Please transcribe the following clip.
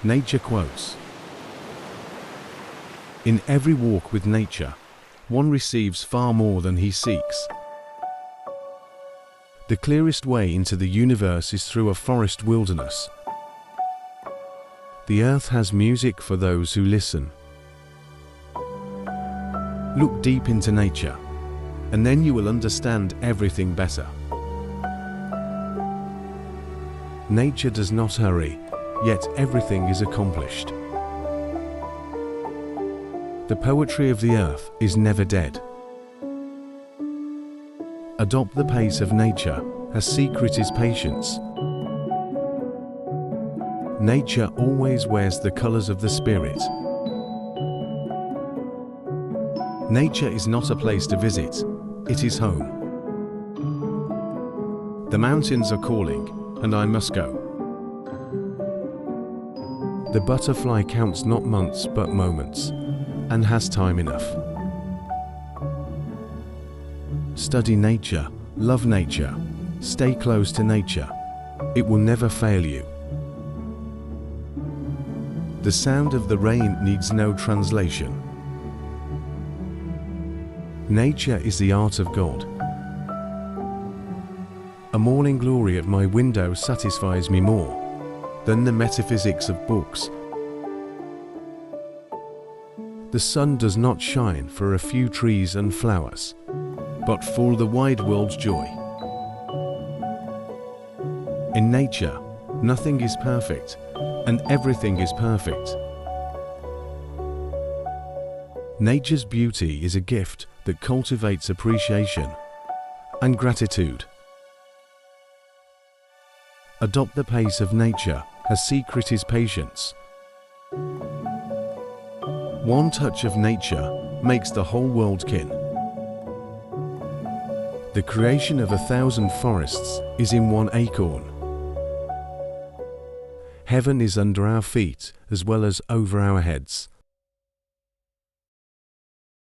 Nature quotes. In every walk with nature, one receives far more than he seeks. The clearest way into the universe is through a forest wilderness. The earth has music for those who listen. Look deep into nature, and then you will understand everything better. Nature does not hurry, yet everything is accomplished. The poetry of the earth is never dead. Adopt the pace of nature, her secret is patience. Nature always wears the colors of the spirit. Nature is not a place to visit, it is home. The mountains are calling, and I must go. The butterfly counts not months but moments, and has time enough. Study nature, love nature, stay close to nature. It will never fail you. The sound of the rain needs no translation. Nature is the art of God. A morning glory at my window satisfies me more than the metaphysics of books. The sun does not shine for a few trees and flowers, but for the wide world's joy. In nature, nothing is perfect, and everything is perfect. Nature's beauty is a gift that cultivates appreciation and gratitude. Adopt the pace of nature, her secret is patience. One touch of nature makes the whole world kin. The creation of 1,000 forests is in one acorn. Heaven is under our feet as well as over our heads.